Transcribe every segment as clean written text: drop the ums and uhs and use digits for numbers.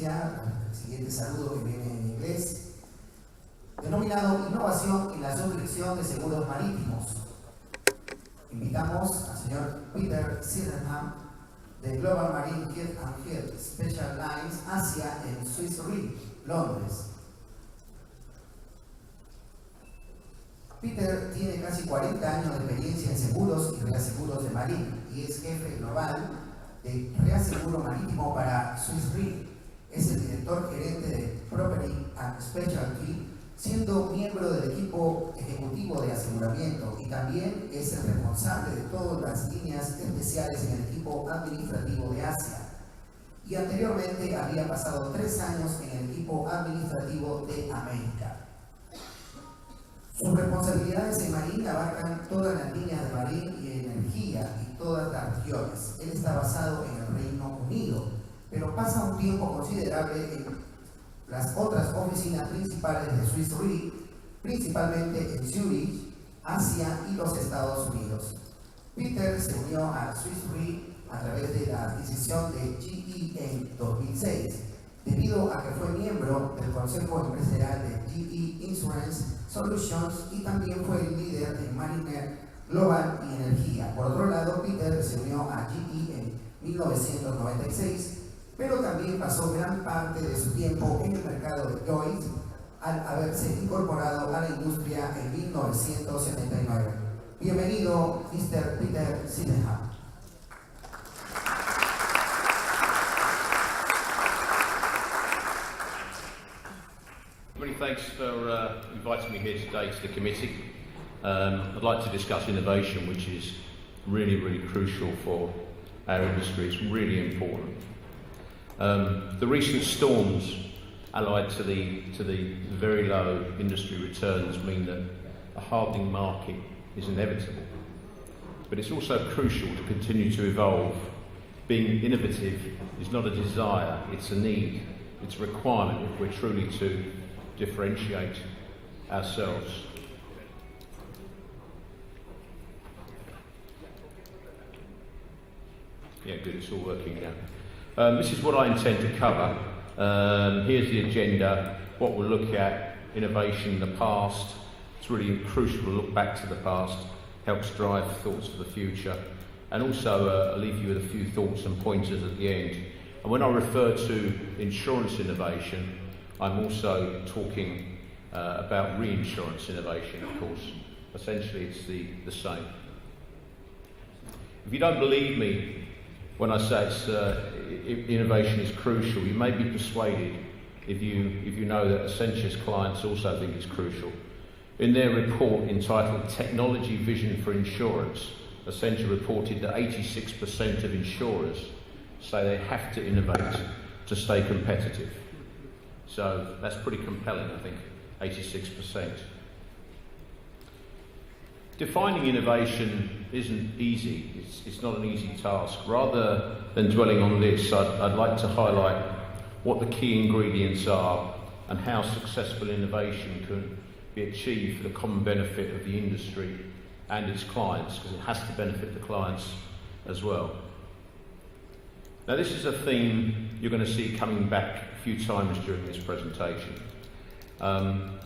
conferencia, el siguiente saludo que viene en inglés, denominado Innovación en la suscripción de seguros marítimos. Invitamos al señor Peter Sydenham de Global Marine Health and Health Special Lines Asia en Swissôtel, Londres. Peter tiene casi 40 años de experiencia en seguros y reaseguros de marina y es jefe global de reaseguro marítimo para Swissôtel. Es el director gerente de Property and Specialty, siendo miembro del equipo ejecutivo de aseguramiento, y también es el responsable de todas las líneas especiales en el equipo administrativo de Asia. Y anteriormente había pasado 3 años en el equipo administrativo de América. Sus responsabilidades en Marine abarcan todas las líneas de Marine y energía y todas las regiones. Él está basado en el Reino Unido, pero pasa un tiempo considerable en las otras oficinas principales de Swissôtel, principalmente en Zurich, Asia y los Estados Unidos. Peter se unió a Swissôtel a través de la adquisición de GE en 2006, debido a que fue miembro del Consejo Empresarial de GE Insurance Solutions y también fue el líder en Marine Global y Energía. Por otro lado, Peter se unió a GE en 1996, pero también pasó gran parte de su tiempo en el mercado de Lloyd's al haberse incorporado a la industria en 1979. Bienvenido, Mr. Peter Sydenham. Many thanks for inviting me here today to the committee. I'd like to discuss innovation, which is really crucial for our industry. It's really important. The recent storms, allied to the very low industry returns, mean that a hardening market is inevitable. But it's also crucial to continue to evolve. Being innovative is not a desire, it's a need. It's a requirement if we're truly to differentiate ourselves. Yeah, good, it's all working now. This is what I intend to cover. Here's the agenda, what we'll look at, innovation in the past. It's really crucial to look back to the past, helps drive thoughts for the future, and also I'll leave you with a few thoughts and pointers at the end. And when I refer to insurance innovation, I'm also talking about reinsurance innovation, of course. Essentially, it's the same. If you don't believe me when I say innovation is crucial, you may be persuaded if you know that Accenture's clients also think it's crucial. In their report entitled Technology Vision for Insurance, Accenture reported that 86% of insurers say they have to innovate to stay competitive. So that's pretty compelling, I think, 86%. Defining innovation isn't easy, it's not an easy task. Rather than dwelling on this, I'd like to highlight what the key ingredients are and how successful innovation can be achieved for the common benefit of the industry and its clients, because it has to benefit the clients as well. Now, this is a theme you're going to see coming back a few times during this presentation.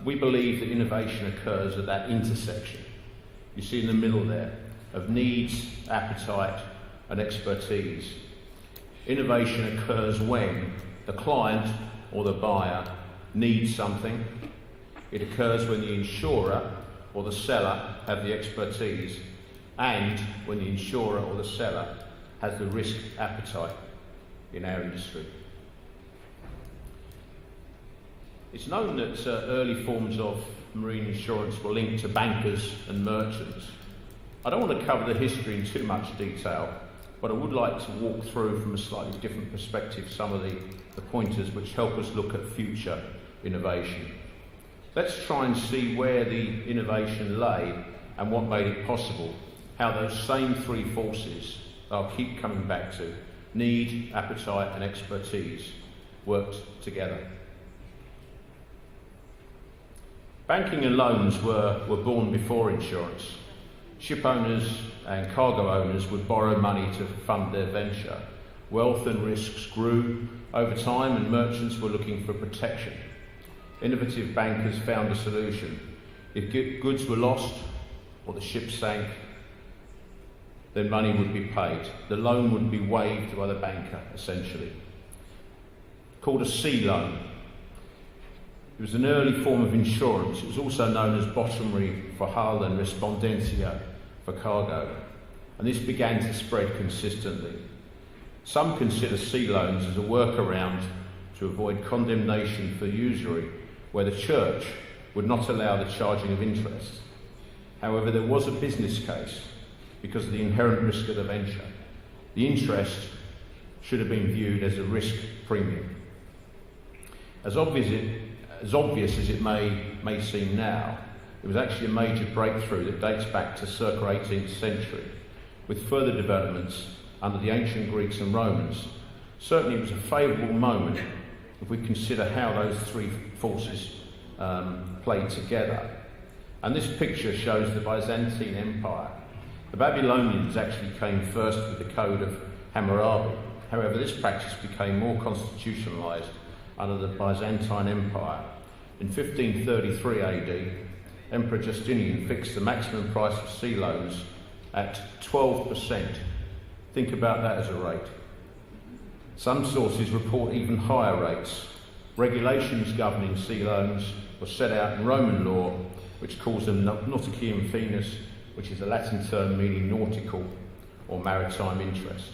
We believe that innovation occurs at that intersection. You see in the middle there, of needs, appetite, and expertise. Innovation occurs when the client or the buyer needs something. It occurs when the insurer or the seller have the expertise, and when the insurer or the seller has the risk appetite in our industry. It's known that early forms of marine insurance were linked to bankers and merchants. I don't want to cover the history in too much detail, but I would like to walk through from a slightly different perspective some of the pointers which help us look at future innovation. Let's try and see where the innovation lay and what made it possible, how those same three forces I'll keep coming back to, need, appetite and expertise, worked together. Banking and loans were born before insurance. Ship owners and cargo owners would borrow money to fund their venture, Wealth and risks grew over time and merchants were looking for protection. Innovative bankers found a solution. If goods were lost or the ship sank, then money would be paid. The loan would be waived by the banker, essentially. Called a sea loan. It was an early form of insurance. It was also known as bottomry for hull and respondencia for cargo. And this began to spread consistently. Some consider sea loans as a workaround to avoid condemnation for usury, where the church would not allow the charging of interest. However, there was a business case because of the inherent risk of the venture. The interest should have been viewed as a risk premium. As obvious as it may seem now, it was actually a major breakthrough that dates back to circa 18th century, with further developments under the ancient Greeks and Romans. Certainly it was a favourable moment if we consider how those three forces played together. And this picture shows the Byzantine Empire. The Babylonians actually came first with the Code of Hammurabi. However, this practice became more constitutionalised under the Byzantine Empire. In 1533 AD, Emperor Justinian fixed the maximum price of sea loans at 12%. Think about that as a rate. Some sources report even higher rates. Regulations governing sea loans were set out in Roman law, which calls them nauticium finis, which is a Latin term meaning nautical or maritime interest.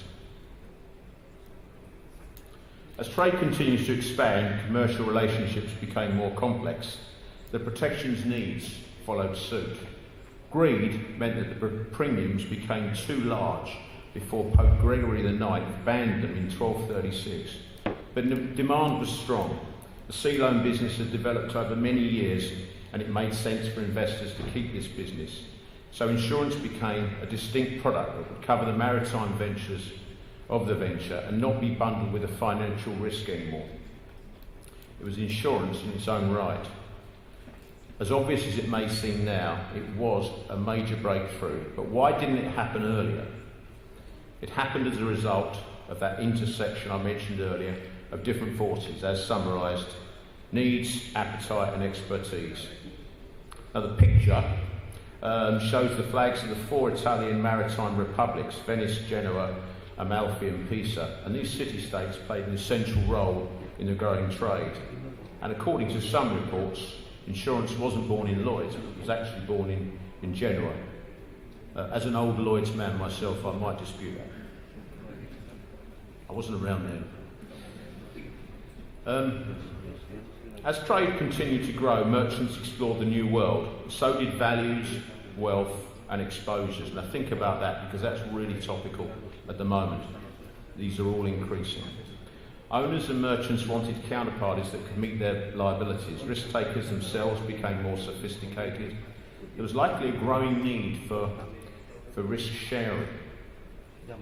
As trade continues to expand, commercial relationships became more complex. The protection's needs followed suit. Greed meant that the premiums became too large before Pope Gregory IX banned them in 1236. But demand was strong. The sea loan business had developed over many years and it made sense for investors to keep this business. So insurance became a distinct product that would cover the maritime ventures of the venture and not be bundled with a financial risk anymore. It was insurance in its own right. As obvious as it may seem now, it was a major breakthrough. But why didn't it happen earlier? It happened as a result of that intersection I mentioned earlier of different forces, as summarised: needs, appetite and expertise. Now the picture shows the flags of the four Italian maritime republics, Venice, Genoa, Amalfi and Pisa, and these city-states played an essential role in the growing trade. And according to some reports, insurance wasn't born in Lloyd's, it was actually born in Genoa. As an old Lloyd's man myself, I might dispute that. I wasn't around then. As trade continued to grow, merchants explored the new world. So did values, wealth and exposures. Now think about that, because that's really topical at the moment. These are all increasing. Owners and merchants wanted counterparties that could meet their liabilities. Risk takers themselves became more sophisticated. There was likely a growing need for risk sharing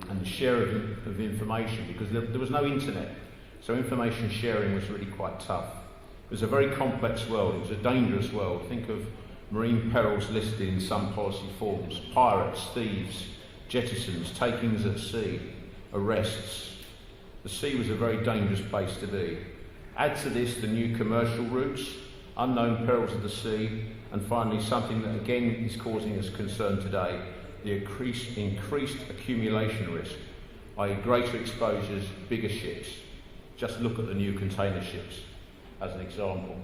and the share of information, because there was no internet. So information sharing was really quite tough. It was a very complex world. It was a dangerous world. Think of marine perils listed in some policy forms: pirates, thieves, jettisons, takings at sea, arrests. The sea was a very dangerous place to be. Add to this the new commercial routes, unknown perils of the sea, and finally something that again is causing us concern today: the increased accumulation risk, i.e. greater exposures, bigger ships. Just look at the new container ships as an example.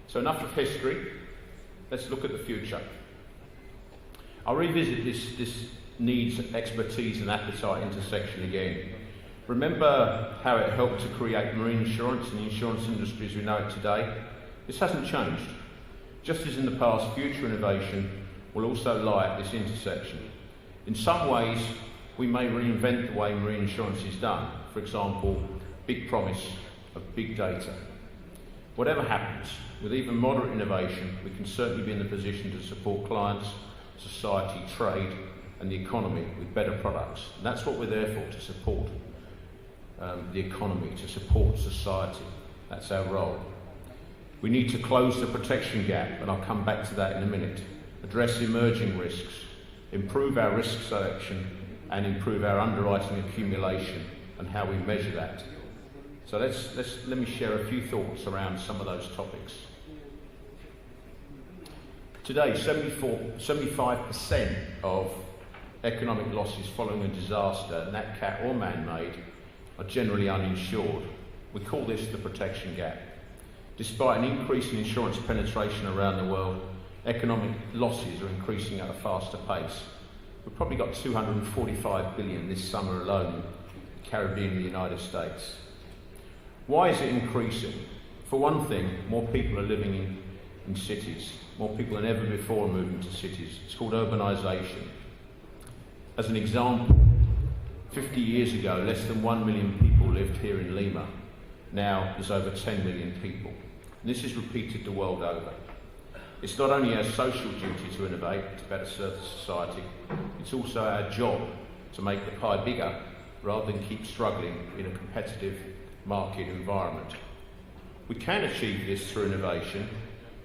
So enough of history, let's look at the future. I'll revisit this needs, expertise and appetite intersection again. Remember how it helped to create marine insurance and the insurance industry as we know it today? This hasn't changed. Just as in the past, future innovation will also lie at this intersection. In some ways, we may reinvent the way marine insurance is done. For example, big promise of big data. Whatever happens, with even moderate innovation, we can certainly be in the position to support clients, society, trade and the economy with better products. And that's what we're there for, to support the economy, to support society. That's our role. We need to close the protection gap, and I'll come back to that in a minute. Address emerging risks, improve our risk selection and improve our underwriting accumulation and how we measure that. So let me share a few thoughts around some of those topics. Today, 75% of economic losses following a disaster, nat cat or man-made, are generally uninsured. We call this the protection gap. Despite an increase in insurance penetration around the world, economic losses are increasing at a faster pace. We've probably got 245 billion this summer alone in the Caribbean and the United States. Why is it increasing? For one thing, more people are living in cities. More people than ever before are moving to cities. It's called urbanisation. As an example, 50 years ago, less than 1 million people lived here in Lima. Now there's over 10 million people. And this is repeated the world over. It's not only our social duty to innovate to better serve society, it's also our job to make the pie bigger rather than keep struggling in a competitive market environment. We can achieve this through innovation,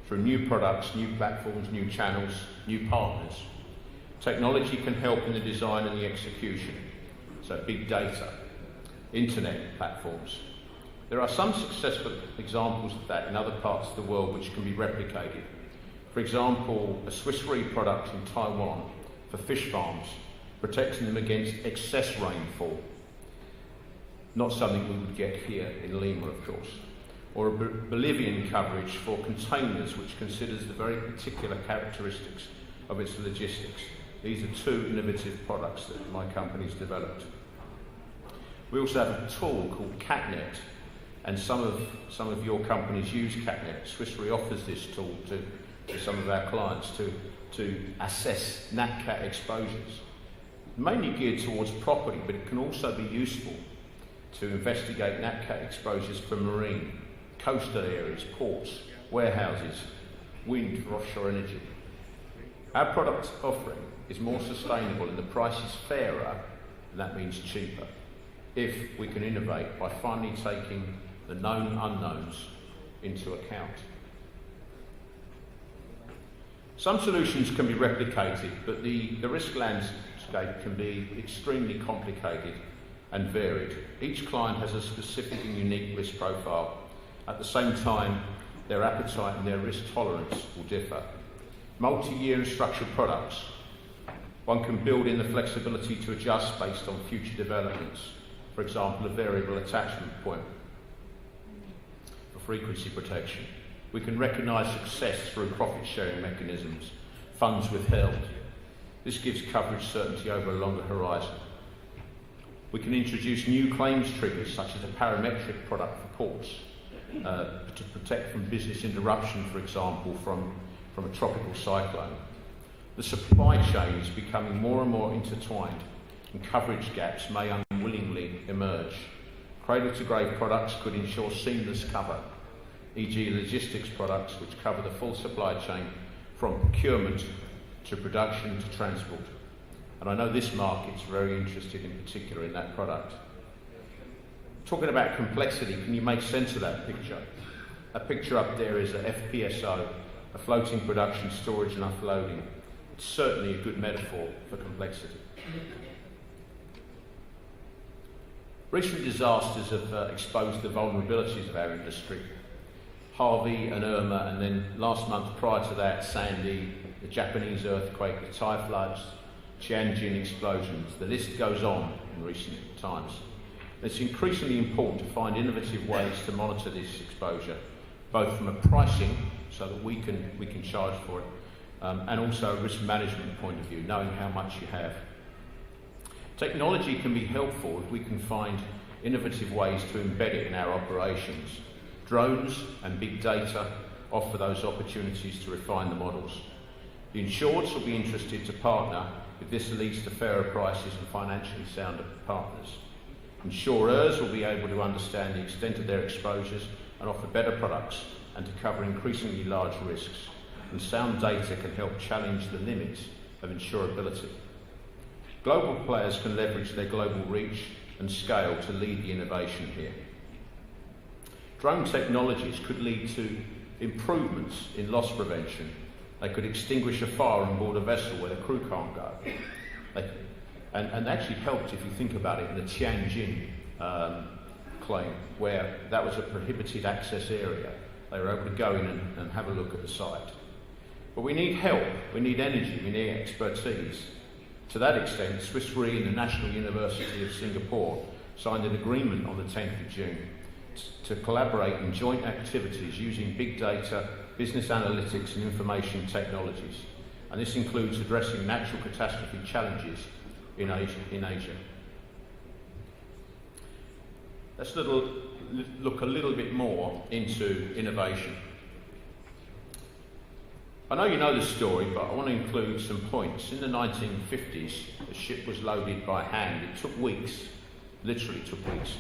through new products, new platforms, new channels, new partners. Technology can help in the design and the execution, so big data, internet platforms. There are some successful examples of that in other parts of the world which can be replicated. For example, a Swiss Re product in Taiwan for fish farms, protecting them against excess rainfall. Not something we would get here in Lima, of course. Or a Bolivian coverage for containers, which considers the very particular characteristics of its logistics. These are two innovative products that my company's developed. We also have a tool called CatNet, and some of your companies use CatNet. Swiss Re offers this tool to some of our clients to assess nat cat exposures. Mainly geared towards property, but it can also be useful to investigate nat cat exposures for marine, coastal areas, ports, warehouses, wind for offshore energy. Our product offering is more sustainable and the price is fairer, and that means cheaper, if we can innovate by finally taking the known unknowns into account. Some solutions can be replicated, but the risk landscape can be extremely complicated and varied. Each client has a specific and unique risk profile. At the same time, their appetite and their risk tolerance will differ. Multi-year and structured products. One can build in the flexibility to adjust based on future developments. For example, a variable attachment point for frequency protection. We can recognise success through profit-sharing mechanisms, funds withheld. This gives coverage certainty over a longer horizon. We can introduce new claims triggers, such as a parametric product for ports, to protect from business interruption, for example, from a tropical cyclone. The supply chain is becoming more and more intertwined, and coverage gaps may unwillingly emerge. Cradle-to-grave products could ensure seamless cover, e.g. logistics products which cover the full supply chain from procurement to production to transport. And I know this market's very interested in particular in that product. Talking about complexity, can you make sense of that picture? That picture up there is a FPSO, a floating production, storage and offloading. It's certainly a good metaphor for complexity. Recent disasters have exposed the vulnerabilities of our industry. Harvey and Irma, and then last month prior to that, Sandy, the Japanese earthquake, the Thai floods, Tianjin explosions. The list goes on in recent times. It's increasingly important to find innovative ways to monitor this exposure, both from a pricing, so that we can charge for it, and also a risk management point of view, knowing how much you have. Technology can be helpful if we can find innovative ways to embed it in our operations. Drones and big data offer those opportunities to refine the models. The insureds will be interested to partner if this leads to fairer prices and financially sounder partners. Insurers will be able to understand the extent of their exposures and offer better products and to cover increasingly large risks. And sound data can help challenge the limits of insurability. Global players can leverage their global reach and scale to lead the innovation here. Drone technologies could lead to improvements in loss prevention. They could extinguish a fire on board a vessel where the crew can't go. and actually helped, if you think about it, in the Tianjin claim, where that was a prohibited access area. They were able to go in and have a look at the site. But we need help, we need energy, we need expertise. To that extent, Swiss Re and the National University of Singapore signed an agreement on the 10th of June to collaborate in joint activities using big data, business analytics and information technologies. And this includes addressing natural catastrophe challenges in Asia. Let's look a little bit more into innovation. I know you know the story, but I want to include some points. In the 1950s, the ship was loaded by hand. It took weeks, literally took weeks.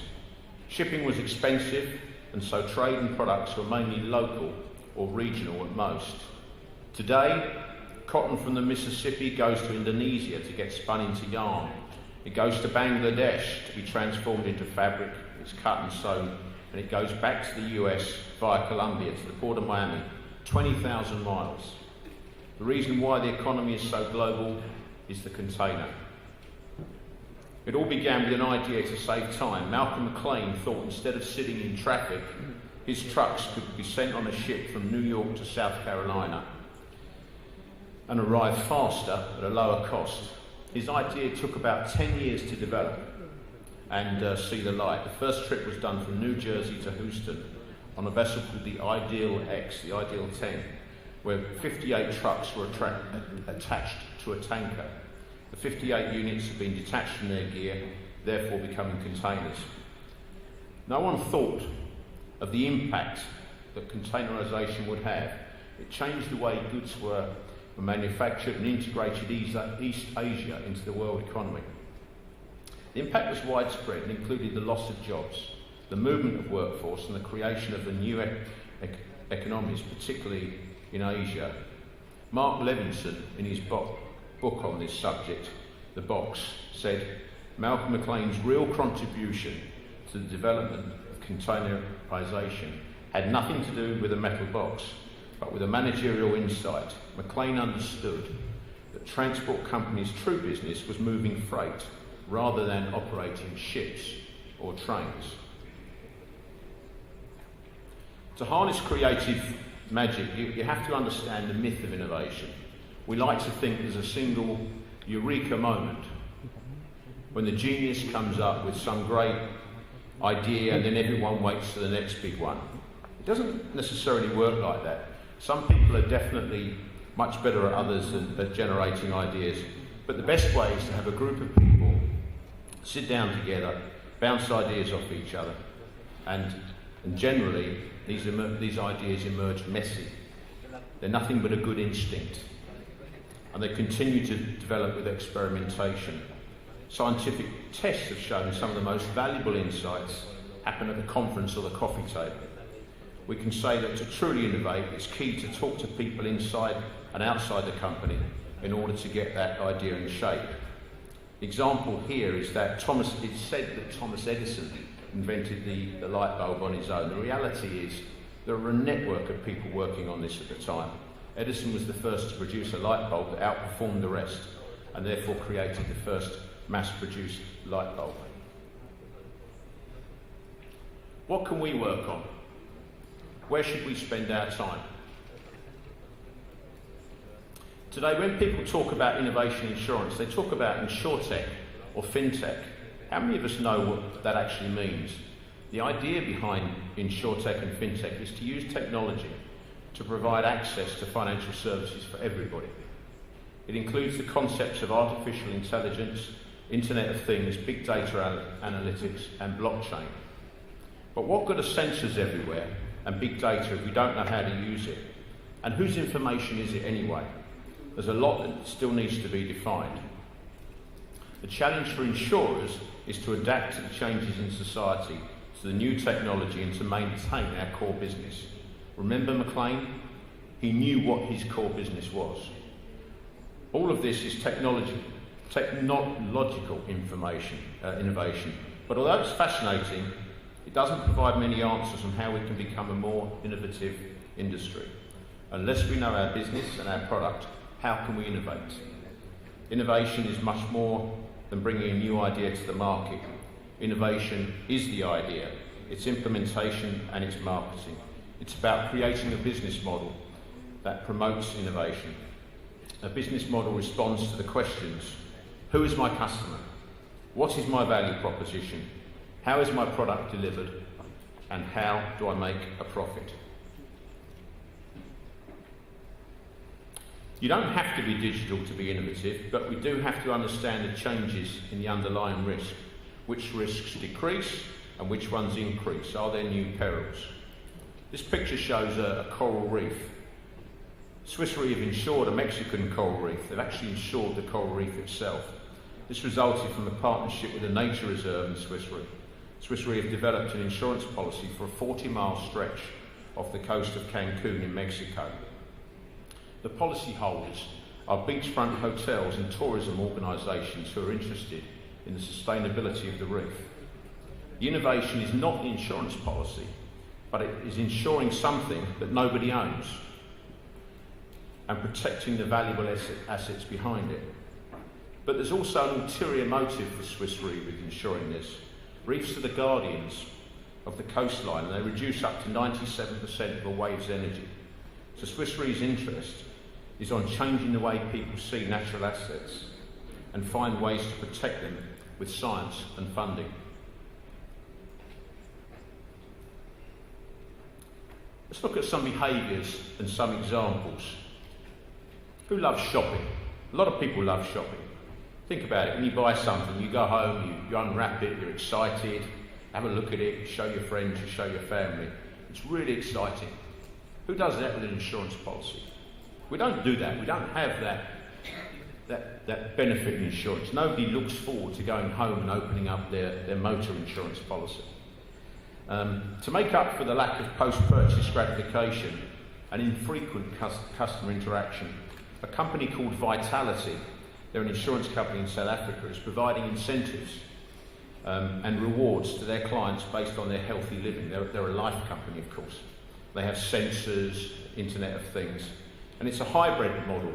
Shipping was expensive, and so trade and products were mainly local or regional at most. Today, cotton from the Mississippi goes to Indonesia to get spun into yarn. It goes to Bangladesh to be transformed into fabric. It's cut and sewn, and it goes back to the US via Colombia to the port of Miami, 20,000 miles. The reason why the economy is so global is the container. It all began with an idea to save time. Malcolm McLean thought instead of sitting in traffic, his trucks could be sent on a ship from New York to South Carolina and arrive faster at a lower cost. His idea took about 10 years to develop and see the light. The first trip was done from New Jersey to Houston on a vessel called the Ideal X, the Ideal 10, where 58 trucks were attached to a tanker. The 58 units had been detached from their gear, therefore becoming containers. No one thought of the impact that containerisation would have. It changed the way goods were manufactured and integrated East Asia into the world economy. The impact was widespread and included the loss of jobs, the movement of workforce and the creation of the new economies, particularly in Asia. Mark Levinson, in his book on this subject, The Box, said, Malcolm McLean's real contribution to the development of containerisation had nothing to do with a metal box, but with a managerial insight. McLean understood that transport companies' true business was moving freight rather than operating ships or trains. To harness creative magic, you have to understand the myth of innovation. We like to think there's a single eureka moment when the genius comes up with some great idea and then everyone waits for the next big one. It doesn't necessarily work like that. Some people are definitely much better at others at generating ideas, but the best way is to have a group of people sit down together, bounce ideas off each other, and generally these ideas emerge messy. They're nothing but a good instinct, and they continue to develop with experimentation. Scientific tests have shown some of the most valuable insights happen at the conference or the coffee table. We can say that to truly innovate, it's key to talk to people inside and outside the company in order to get that idea in shape. The example here is that it's said that Thomas Edison invented the light bulb on his own. The reality is there were a network of people working on this at the time. Edison was the first to produce a light bulb that outperformed the rest and therefore created the first mass-produced light bulb. What can we work on? Where should we spend our time? Today, when people talk about innovation insurance, they talk about insurtech or fintech. How many of us know what that actually means? The idea behind insurtech and fintech is to use technology to provide access to financial services for everybody. It includes the concepts of artificial intelligence, Internet of Things, big data analytics, and blockchain. But what good are sensors everywhere and big data if we don't know how to use it? And whose information is it anyway? There's a lot that still needs to be defined. The challenge for insurers is to adapt to the changes in society, to the new technology, and to maintain our core business. Remember McLean? He knew what his core business was. All of this is technological innovation. But although it's fascinating, it doesn't provide many answers on how we can become a more innovative industry. Unless we know our business and our product, how can we innovate? Innovation is much more than bringing a new idea to the market. Innovation is the idea, its implementation and its marketing. It's about creating a business model that promotes innovation. A business model responds to the questions: who is my customer? What is my value proposition? How is my product delivered? And how do I make a profit? You don't have to be digital to be innovative, but we do have to understand the changes in the underlying risk. Which risks decrease and which ones increase? Are there new perils? This picture shows a coral reef. Swiss Re have insured a Mexican coral reef. They've actually insured the coral reef itself. This resulted from a partnership with a nature reserve in Swiss Re. Swiss Re have developed an insurance policy for a 40-mile stretch off the coast of Cancun in Mexico. The policyholders are beachfront hotels and tourism organisations who are interested in the sustainability of the reef. The innovation is not the insurance policy, but it is insuring something that nobody owns and protecting the valuable assets behind it. But there's also an ulterior motive for Swiss Re with insuring this. Reefs are the guardians of the coastline, and they reduce up to 97% of a wave's energy. So Swiss Re's interest is on changing the way people see natural assets and find ways to protect them with science and funding. Let's look at some behaviours and some examples. Who loves shopping? A lot of people love shopping. Think about it. When you buy something, you go home, you unwrap it, you're excited, have a look at it, you show your friends, you show your family. It's really exciting. Who does that with an insurance policy? We don't do that. We don't have that benefit in insurance. Nobody looks forward to going home and opening up their motor insurance policy. To make up for the lack of post-purchase gratification and infrequent customer interaction, a company called Vitality, they're an insurance company in South Africa, is providing incentives and rewards to their clients based on their healthy living. They're a life company, of course. They have sensors, Internet of Things, and it's a hybrid model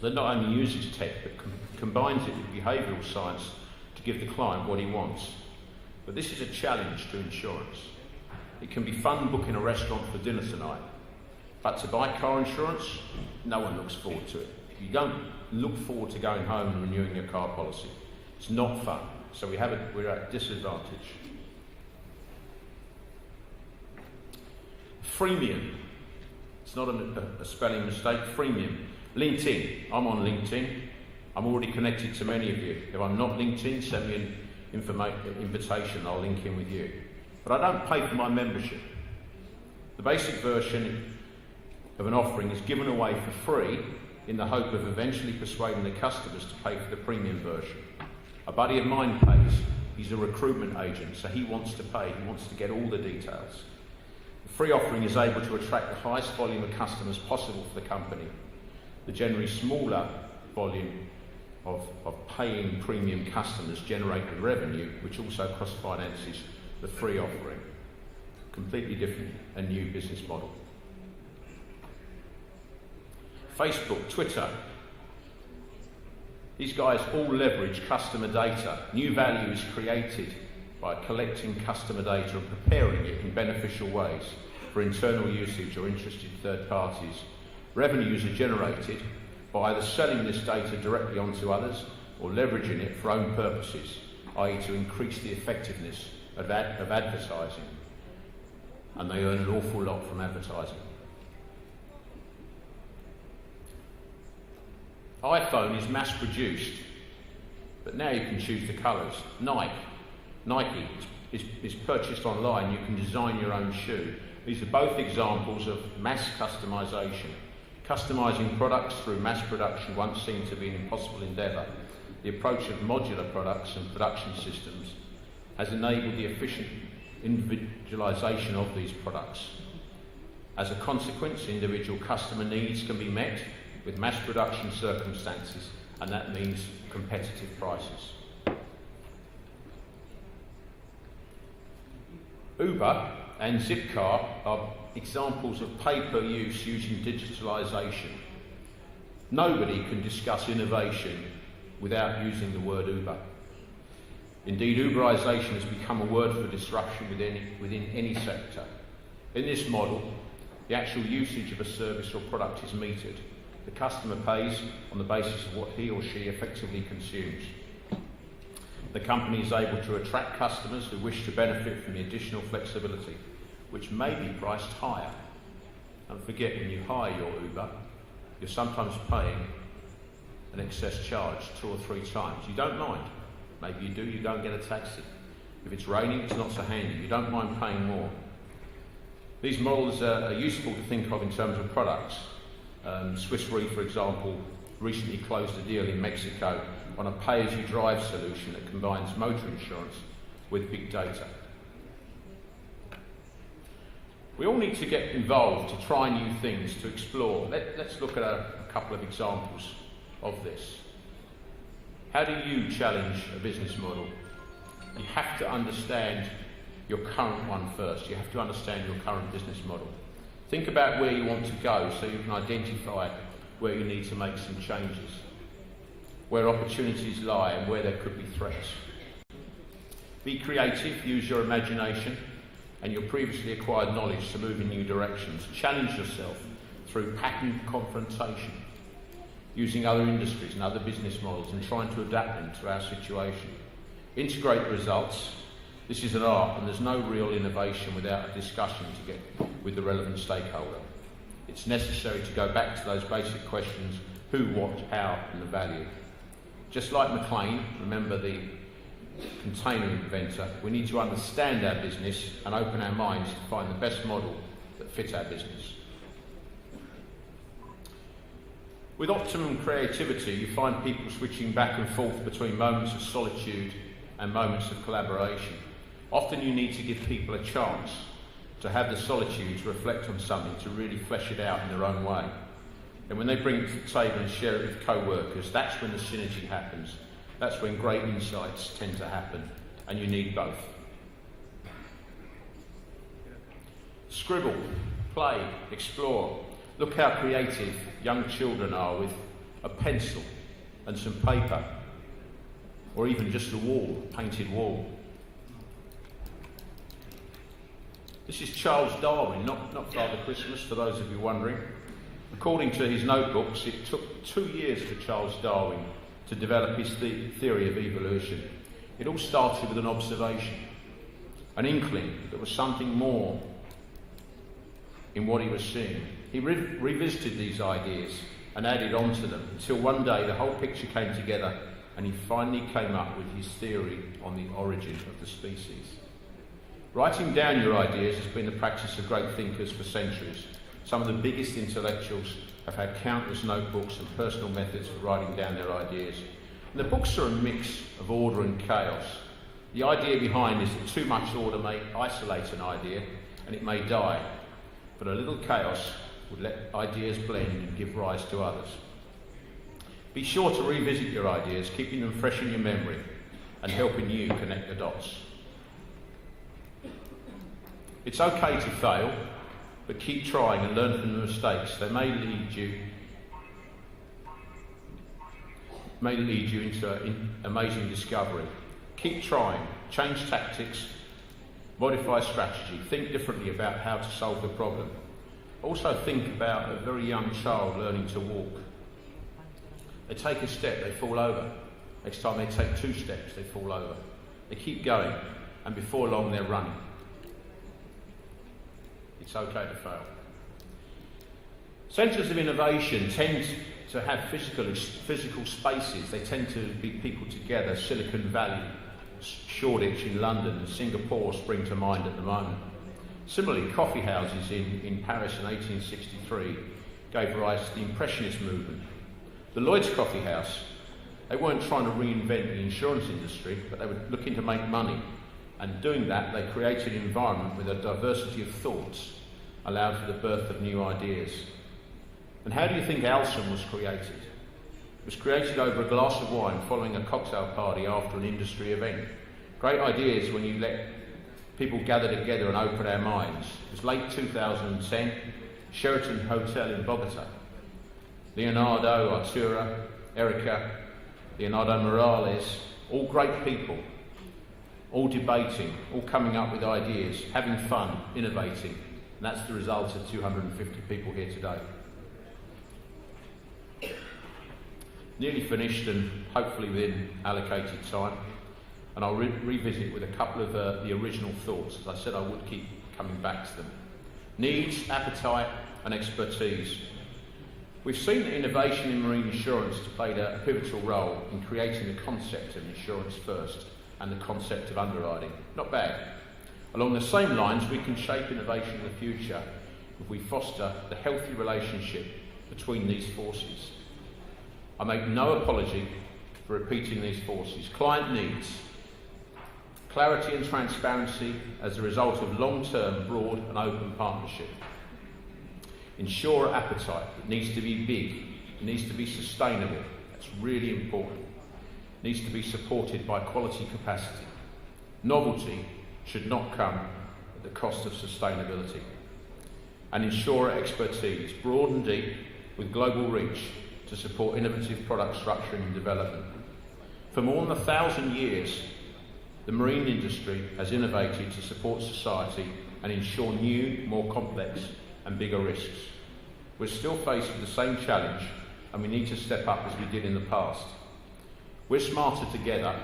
that not only uses tech but combines it with behavioural science to give the client what he wants. But this is a challenge to insurance. It can be fun booking a restaurant for dinner tonight, but to buy car insurance, no one looks forward to it. You don't look forward to going home and renewing your car policy. It's not fun, so we're at a disadvantage. Freemium. It's not a spelling mistake. Freemium. LinkedIn. I'm on LinkedIn. I'm already connected to many of you. If I'm not LinkedIn, send me an invitation. I'll link in with you. But I don't pay for my membership. The basic version of an offering is given away for free in the hope of eventually persuading the customers to pay for the premium version. A buddy of mine pays. He's a recruitment agent, so he wants to pay. He wants to get all the details. The free offering is able to attract the highest volume of customers possible for the company. The generally smaller volume of paying premium customers generate the revenue, which also cross-finances the free offering. Completely different and new business model. Facebook, Twitter. These guys all leverage customer data. New value is created by collecting customer data and preparing it in beneficial ways for internal usage or interested third parties. Revenues are generated by either selling this data directly onto others or leveraging it for own purposes, i.e. to increase the effectiveness of advertising. And they earn an awful lot from advertising. iPhone is mass-produced, but now you can choose the colours. Nike is purchased online. You can design your own shoe. These are both examples of mass customisation. Customising products through mass production once seemed to be an impossible endeavour. The approach of modular products and production systems has enabled the efficient individualisation of these products. As a consequence, individual customer needs can be met with mass production circumstances, and that means competitive prices. Uber and Zipcar are examples of pay-per-use using digitalisation. Nobody can discuss innovation without using the word Uber. Indeed, Uberization has become a word for disruption within any sector. In this model, the actual usage of a service or product is metered. The customer pays on the basis of what he or she effectively consumes. The company is able to attract customers who wish to benefit from the additional flexibility, which may be priced higher. Don't forget, when you hire your Uber, you're sometimes paying an excess charge 2 or 3 times. You don't mind. Maybe you do, you go and get a taxi. If it's raining, it's not so handy. You don't mind paying more. These models are useful to think of in terms of products. Swiss Re, for example, recently closed a deal in Mexico on a pay-as-you-drive solution that combines motor insurance with big data. We all need to get involved to try new things, to explore. Let's look at a couple of examples of this. How do you challenge a business model? You have to understand your current one first. You have to understand your current business model. Think about where you want to go so you can identify where you need to make some changes, where opportunities lie and where there could be threats. Be creative, use your imagination and your previously acquired knowledge to move in new directions. Challenge yourself through pattern confrontation, using other industries and other business models and trying to adapt them to our situation. Integrate results. This is an art, and there's no real innovation without a discussion to get with the relevant stakeholder. It's necessary to go back to those basic questions: who, what, how, and the value. Just like McLean, remember the container inventor, we need to understand our business and open our minds to find the best model that fits our business. With optimum creativity, you find people switching back and forth between moments of solitude and moments of collaboration. Often you need to give people a chance to have the solitude to reflect on something, to really flesh it out in their own way. And when they bring it to the table and share it with co-workers, that's when the synergy happens. That's when great insights tend to happen, and you need both. Scribble, play, explore. Look how creative young children are with a pencil and some paper, or even just a wall, a painted wall. This is Charles Darwin, not Father Christmas, for those of you wondering. According to his notebooks, it took 2 years for Charles Darwin to develop his theory of evolution. It all started with an observation, an inkling that there was something more in what he was seeing. He revisited these ideas and added on to them until one day the whole picture came together and he finally came up with his theory on the origin of the species. Writing down your ideas has been the practice of great thinkers for centuries. Some of the biggest intellectuals have had countless notebooks and personal methods for writing down their ideas. And the books are a mix of order and chaos. The idea behind is that too much order may isolate an idea and it may die, but a little chaos would let ideas blend and give rise to others. Be sure to revisit your ideas, keeping them fresh in your memory and helping you connect the dots. It's okay to fail, but keep trying and learn from the mistakes. They may lead you into an amazing discovery. Keep trying, change tactics, modify strategy, think differently about how to solve the problem. Also think about a very young child learning to walk. They take a step, they fall over. Next time they take 2 steps, they fall over. They keep going, and before long they're running. It's okay to fail. Centres of innovation tend to have physical spaces. They tend to be people together. Silicon Valley, Shoreditch in London, and Singapore spring to mind at the moment. Similarly, coffee houses in Paris in 1863 gave rise to the Impressionist movement. The Lloyd's Coffee House, they weren't trying to reinvent the insurance industry, but they were looking to make money. And doing that, they created an environment with a diversity of thoughts, allowed for the birth of new ideas. And how do you think Alstom was created? It was created over a glass of wine following a cocktail party after an industry event. Great ideas when you let people gather together and open our minds. It was late 2010, Sheraton Hotel in Bogota. Leonardo, Artura, Erica, Leonardo Morales, all great people, all debating, all coming up with ideas, having fun, innovating. And that's the result of 250 people here today. Nearly finished and hopefully within allocated time. And I'll revisit with a couple of the original thoughts. As I said, I would keep coming back to them. Needs, appetite and expertise. We've seen that innovation in marine insurance has played a pivotal role in creating the concept of insurance first and the concept of underwriting. Not bad. Along the same lines, we can shape innovation in the future if we foster the healthy relationship between these forces. I make no apology for repeating these forces. Client needs clarity and transparency as a result of long-term, broad and open partnership. Insurer appetite. It needs to be big. It needs to be sustainable. That's really important. It needs to be supported by quality capacity. Novelty should not come at the cost of sustainability. And insurer expertise, broad and deep, with global reach to support innovative product structure and development. For more than 1,000 years, the marine industry has innovated to support society and ensure new, more complex and bigger risks. We're still faced with the same challenge and we need to step up as we did in the past. We're smarter together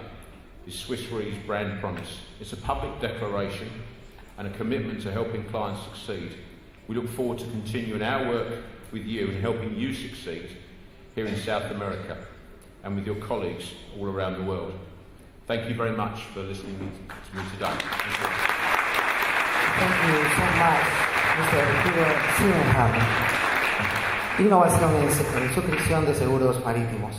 is Swiss Re's brand promise. It's a public declaration and a commitment to helping clients succeed. We look forward to continuing our work with you and helping you succeed here in South America and with your colleagues all around the world. Thank you very much for listening to me today. Thank you so much, Mr. Peter Sydenham. Innovación es suscripción de seguros marítimos.